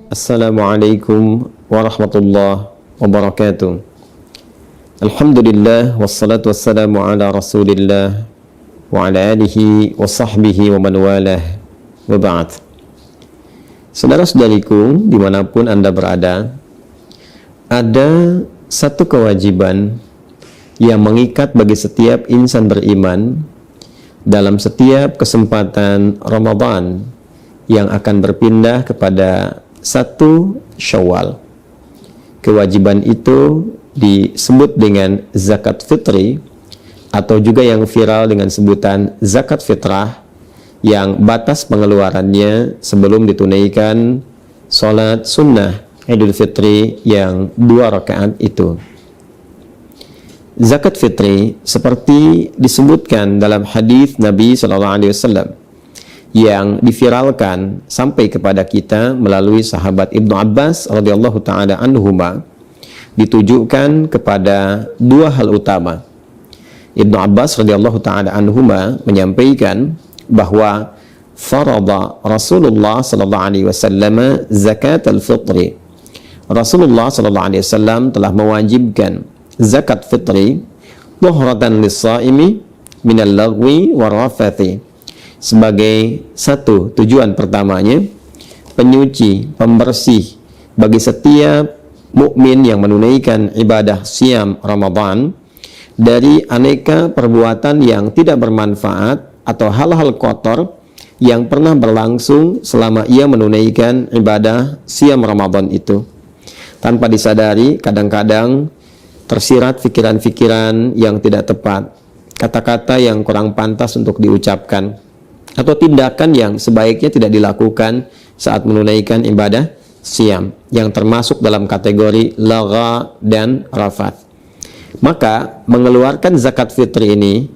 Assalamualaikum warahmatullahi wabarakatuh. Alhamdulillah wassalatu wassalamu ala Rasulillah wa ala alihi wa sahbihi wa man walah wa ba'd. Saudara-saudariku dimanapun Anda berada, ada satu kewajiban yang mengikat bagi setiap insan beriman dalam setiap kesempatan Ramadan yang akan berpindah kepada 1 Syawal. Kewajiban itu disebut dengan zakat fitri atau juga yang viral dengan sebutan zakat fitrah, yang batas pengeluarannya sebelum ditunaikan sholat sunnah Idul Fitri yang 2 rakaat itu. Zakat fitri seperti disebutkan dalam hadis Nabi SAW yang diviralkan sampai kepada kita melalui sahabat Ibnu Abbas radhiyallahu taala anhuma, ditujukan kepada 2 hal utama. Ibnu Abbas radhiyallahu taala anhuma menyampaikan bahwa farada Rasulullah sallallahu alaihi wasallam zakat al-fitri. Rasulullah sallallahu alaihi wasallam telah mewajibkan zakat fitri tuhratan lis-shaimi minal lagwi warafathi, sebagai satu tujuan pertamanya, penyuci, pembersih bagi setiap mukmin yang menunaikan ibadah siam Ramadan dari aneka perbuatan yang tidak bermanfaat atau hal-hal kotor yang pernah berlangsung selama ia menunaikan ibadah siam Ramadan itu. Tanpa disadari, kadang-kadang tersirat pikiran-pikiran yang tidak tepat, kata-kata yang kurang pantas untuk diucapkan, atau tindakan yang sebaiknya tidak dilakukan saat menunaikan ibadah siam, yang termasuk dalam kategori lagha dan rafat. Maka mengeluarkan zakat fitri ini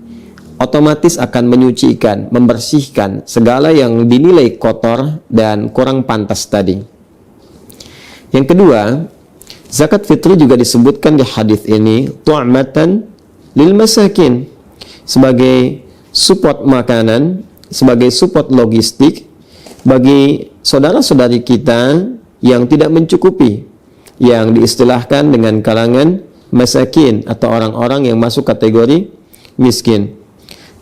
otomatis akan menyucikan, membersihkan segala yang dinilai kotor dan kurang pantas tadi. Yang kedua, zakat fitri juga disebutkan di hadis ini tu'matan lil masakin, sebagai support makanan, sebagai support logistik bagi saudara-saudari kita yang tidak mencukupi, yang diistilahkan dengan kalangan masakin atau orang-orang yang masuk kategori miskin,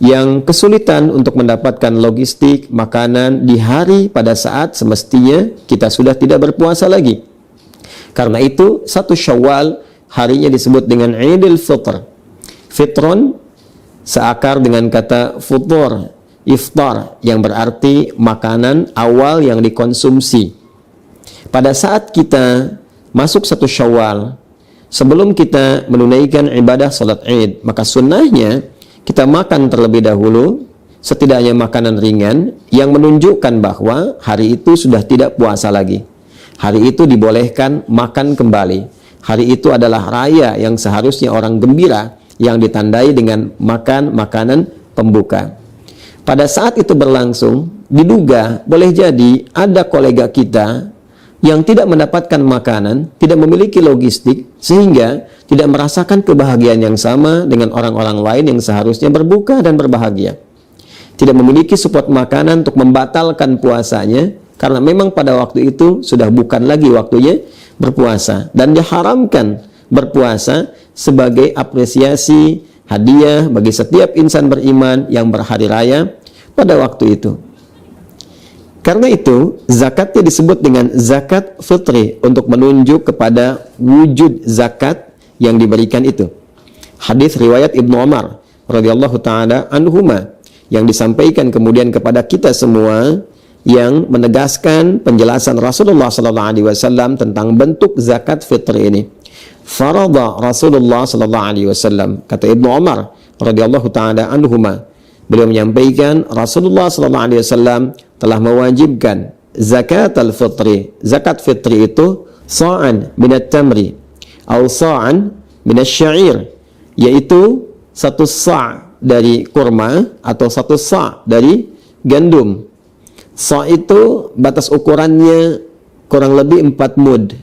yang kesulitan untuk mendapatkan logistik makanan di hari pada saat semestinya kita sudah tidak berpuasa lagi. Karena itu 1 Syawal harinya disebut dengan Idul Fitr. Fitron seakar dengan kata futur, iftar, yang berarti makanan awal yang dikonsumsi. Pada saat kita masuk 1 Syawal, sebelum kita menunaikan ibadah salat Id, maka sunnahnya kita makan terlebih dahulu, setidaknya makanan ringan yang menunjukkan bahwa hari itu sudah tidak puasa lagi. Hari itu dibolehkan makan kembali. Hari itu adalah raya yang seharusnya orang gembira, yang ditandai dengan makan makanan pembuka. Pada saat itu berlangsung, diduga boleh jadi ada kolega kita yang tidak mendapatkan makanan, tidak memiliki logistik, sehingga tidak merasakan kebahagiaan yang sama dengan orang-orang lain yang seharusnya berbuka dan berbahagia. Tidak memiliki support makanan untuk membatalkan puasanya, karena memang pada waktu itu sudah bukan lagi waktunya berpuasa, dan diharamkan berpuasa sebagai apresiasi hadiah bagi setiap insan beriman yang berhari raya pada waktu itu. Karena itu zakatnya disebut dengan zakat fitri, untuk menunjuk kepada wujud zakat yang diberikan itu. Hadis riwayat Ibnu Umar radhiyallahu taala anhuma yang disampaikan kemudian kepada kita semua, yang menegaskan penjelasan Rasulullah sallallahu alaihi wasallam tentang bentuk zakat fitri ini. Farada Rasulullah sallallahu alaihi wasallam, kata Ibnu Umar radhiyallahu taala anhuma, beliau menyampaikan Rasulullah sallallahu alaihi wasallam telah mewajibkan zakat al-fitri. Zakat fitri itu sa'an minat tamri atau sa'an minat syair, yaitu 1 sa' dari kurma atau 1 sa' dari gandum. Sa' itu batas ukurannya kurang lebih 4 mud.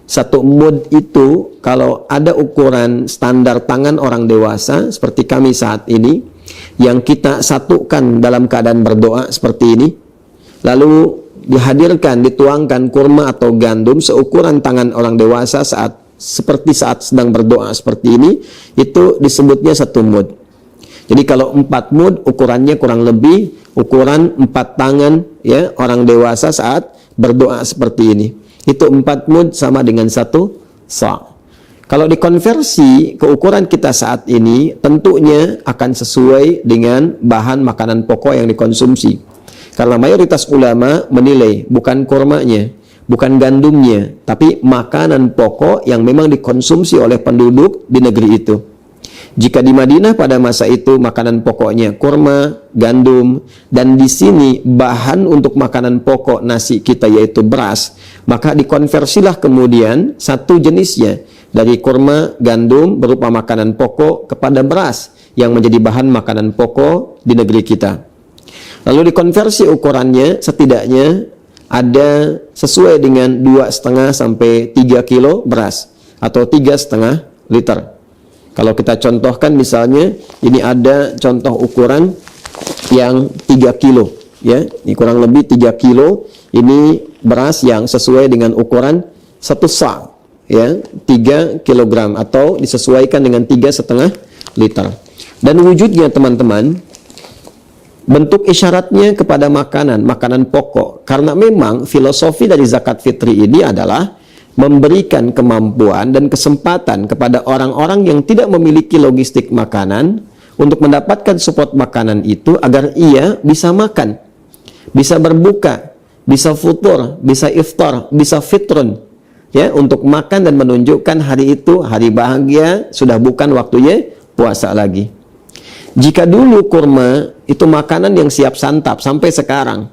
1 mud itu kalau ada ukuran standar tangan orang dewasa seperti kami saat ini, yang kita satukan dalam keadaan berdoa seperti ini, lalu dihadirkan, dituangkan kurma atau gandum seukuran tangan orang dewasa seperti saat sedang berdoa seperti ini, itu disebutnya 1 mud. Jadi kalau 4 mud ukurannya kurang lebih ukuran 4 tangan ya orang dewasa saat berdoa seperti ini. Itu 4 mud sama dengan 1 sa'. Kalau dikonversi ke ukuran kita saat ini, tentunya akan sesuai dengan bahan makanan pokok yang dikonsumsi. Karena mayoritas ulama menilai bukan kurmanya, bukan gandumnya, tapi makanan pokok yang memang dikonsumsi oleh penduduk di negeri itu. Jika di Madinah pada masa itu makanan pokoknya kurma, gandum, dan di sini bahan untuk makanan pokok nasi kita yaitu beras, maka dikonversilah kemudian satu jenisnya dari kurma, gandum berupa makanan pokok kepada beras yang menjadi bahan makanan pokok di negeri kita. Lalu dikonversi ukurannya setidaknya ada sesuai dengan 2,5 sampai 3 kilo beras atau 3,5 liter. Kalau kita contohkan misalnya ini ada contoh ukuran yang 3 kilo ya. Ini kurang lebih 3 kilo ini beras yang sesuai dengan ukuran 1 sa' ya, 3 kilogram atau disesuaikan dengan 3,5 liter. Dan wujudnya teman-teman, bentuk isyaratnya kepada makanan pokok. Karena memang filosofi dari zakat fitri ini adalah memberikan kemampuan dan kesempatan kepada orang-orang yang tidak memiliki logistik makanan untuk mendapatkan support makanan itu agar ia bisa makan, bisa berbuka, bisa futur, bisa iftar, bisa fitrun ya, untuk makan dan menunjukkan hari itu hari bahagia, sudah bukan waktunya puasa lagi. Jika dulu kurma itu makanan yang siap santap, sampai sekarang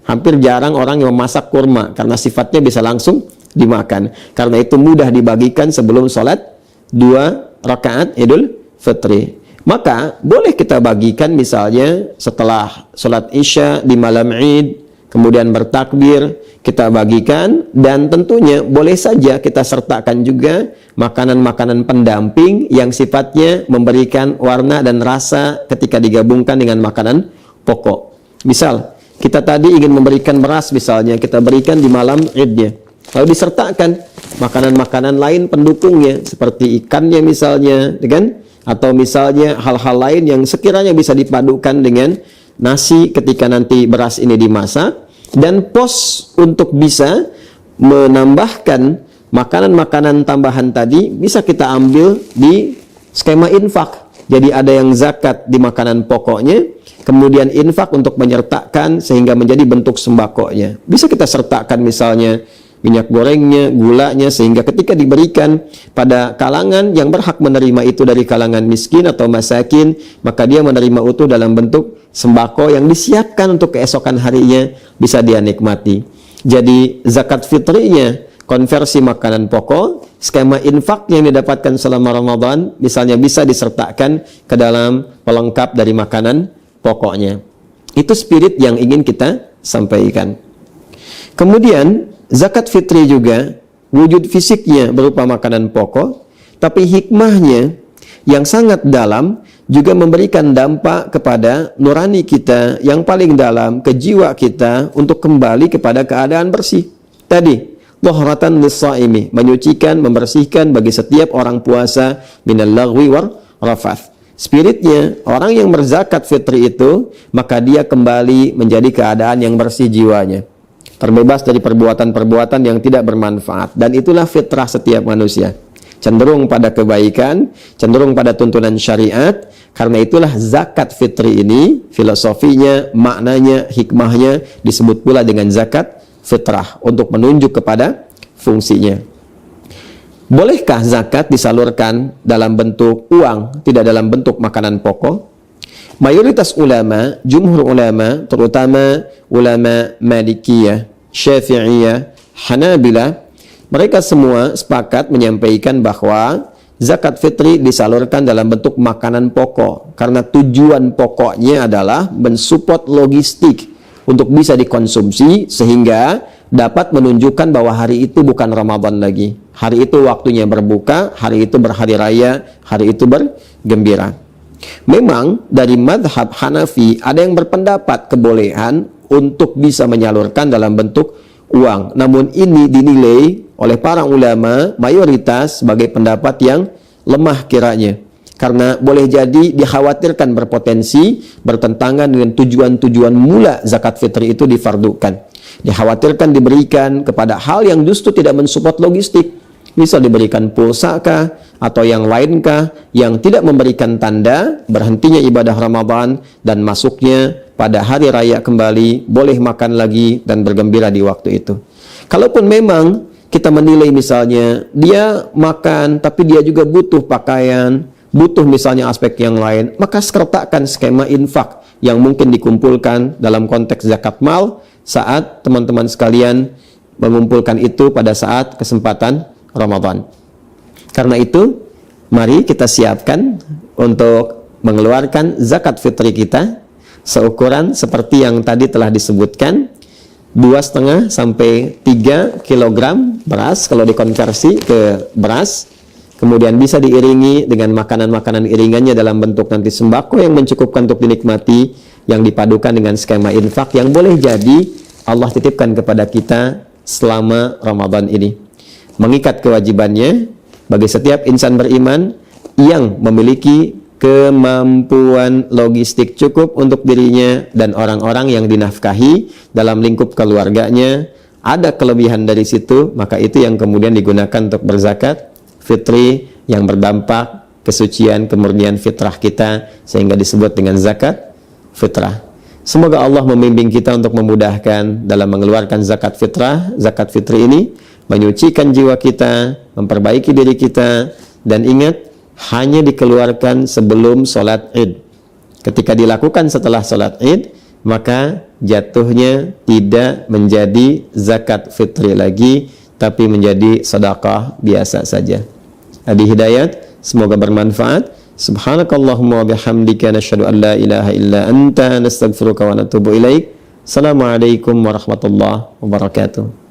hampir jarang orang yang memasak kurma karena sifatnya bisa langsung dimakan. Karena itu mudah dibagikan sebelum sholat 2 rakaat Idul Fitri. Maka boleh kita bagikan misalnya setelah sholat Isya di malam Id, kemudian bertakbir, kita bagikan, dan tentunya boleh saja kita sertakan juga makanan-makanan pendamping yang sifatnya memberikan warna dan rasa ketika digabungkan dengan makanan pokok. Misal, kita tadi ingin memberikan beras misalnya, kita berikan di malam Idnya. Lalu disertakan makanan-makanan lain pendukungnya, seperti ikannya misalnya, kan? Atau misalnya hal-hal lain yang sekiranya bisa dipadukan dengan nasi ketika nanti beras ini dimasak. Dan pos untuk bisa menambahkan makanan-makanan tambahan tadi bisa kita ambil di skema infak. Jadi ada yang zakat di makanan pokoknya, kemudian infak untuk menyertakan sehingga menjadi bentuk sembakonya. Bisa kita sertakan misalnya minyak gorengnya, gulanya, sehingga ketika diberikan pada kalangan yang berhak menerima itu dari kalangan miskin atau masakin, maka dia menerima utuh dalam bentuk sembako yang disiapkan untuk keesokan harinya bisa dia nikmati. Jadi zakat fitrinya konversi makanan pokok, skema infak yang didapatkan selama Ramadan misalnya bisa disertakan ke dalam pelengkap dari makanan pokoknya. Itu spirit yang ingin kita sampaikan. Kemudian zakat fitri juga wujud fisiknya berupa makanan pokok, tapi hikmahnya yang sangat dalam juga memberikan dampak kepada nurani kita yang paling dalam, ke jiwa kita untuk kembali kepada keadaan bersih. Tadi, dhuhratan lis-shaimi, menyucikan, membersihkan bagi setiap orang puasa minal lagwi war rafath. Spiritnya, orang yang berzakat fitri itu, maka dia kembali menjadi keadaan yang bersih jiwanya, terbebas dari perbuatan-perbuatan yang tidak bermanfaat. Dan itulah fitrah setiap manusia, cenderung pada kebaikan, cenderung pada tuntunan syariat. Karena itulah zakat fitri ini, filosofinya, maknanya, hikmahnya disebut pula dengan zakat fitrah, untuk menunjuk kepada fungsinya. Bolehkah zakat disalurkan dalam bentuk uang, tidak dalam bentuk makanan pokok? Mayoritas ulama, jumhur ulama, terutama ulama Malikiyah, Syafi'iyah, Hanabilah, mereka semua sepakat menyampaikan bahwa zakat fitri disalurkan dalam bentuk makanan pokok, karena tujuan pokoknya adalah mensupport logistik untuk bisa dikonsumsi sehingga dapat menunjukkan bahwa hari itu bukan Ramadan lagi. Hari itu waktunya berbuka, hari itu berhari raya, hari itu bergembira. Memang dari madhab Hanafi ada yang berpendapat kebolehan untuk bisa menyalurkan dalam bentuk uang. Namun ini dinilai oleh para ulama mayoritas sebagai pendapat yang lemah kiranya, karena boleh jadi dikhawatirkan berpotensi bertentangan dengan tujuan-tujuan mula zakat fitri itu difardukan. Dikhawatirkan diberikan kepada hal yang justru tidak mensupport logistik, misal diberikan pulsa kah atau yang lain kah yang tidak memberikan tanda berhentinya ibadah Ramadan dan masuknya pada hari raya kembali, boleh makan lagi dan bergembira di waktu itu. Kalaupun memang kita menilai misalnya dia makan tapi dia juga butuh pakaian, butuh misalnya aspek yang lain, maka sertakan skema infak yang mungkin dikumpulkan dalam konteks zakat mal saat teman-teman sekalian mengumpulkan itu pada saat kesempatan Ramadan. Karena itu, mari kita siapkan untuk mengeluarkan zakat fitri kita seukuran seperti yang tadi telah disebutkan, 2,5 sampai 3 kg beras kalau dikonversi ke beras, kemudian bisa diiringi dengan makanan-makanan iringannya dalam bentuk nanti sembako yang mencukupkan untuk dinikmati, yang dipadukan dengan skema infak yang boleh jadi Allah titipkan kepada kita selama Ramadan ini. Mengikat kewajibannya bagi setiap insan beriman yang memiliki kemampuan logistik cukup untuk dirinya dan orang-orang yang dinafkahi dalam lingkup keluarganya, ada kelebihan dari situ, maka itu yang kemudian digunakan untuk berzakat fitri yang berdampak kesucian, kemurnian fitrah kita, sehingga disebut dengan zakat fitrah. Semoga Allah membimbing kita untuk memudahkan dalam mengeluarkan zakat fitrah. Zakat fitri ini menyucikan jiwa kita, memperbaiki diri kita, dan ingat, hanya dikeluarkan sebelum sholat id. Ketika dilakukan setelah sholat id, maka jatuhnya tidak menjadi zakat fitri lagi, tapi menjadi sedekah biasa saja. Adi Hidayat, semoga bermanfaat. Subhanakallahumma wa bihamdika nasyhadu an la ilaha illa anta nastaghfiruka wa natubu ilaik. Assalamualaikum warahmatullahi wabarakatuh.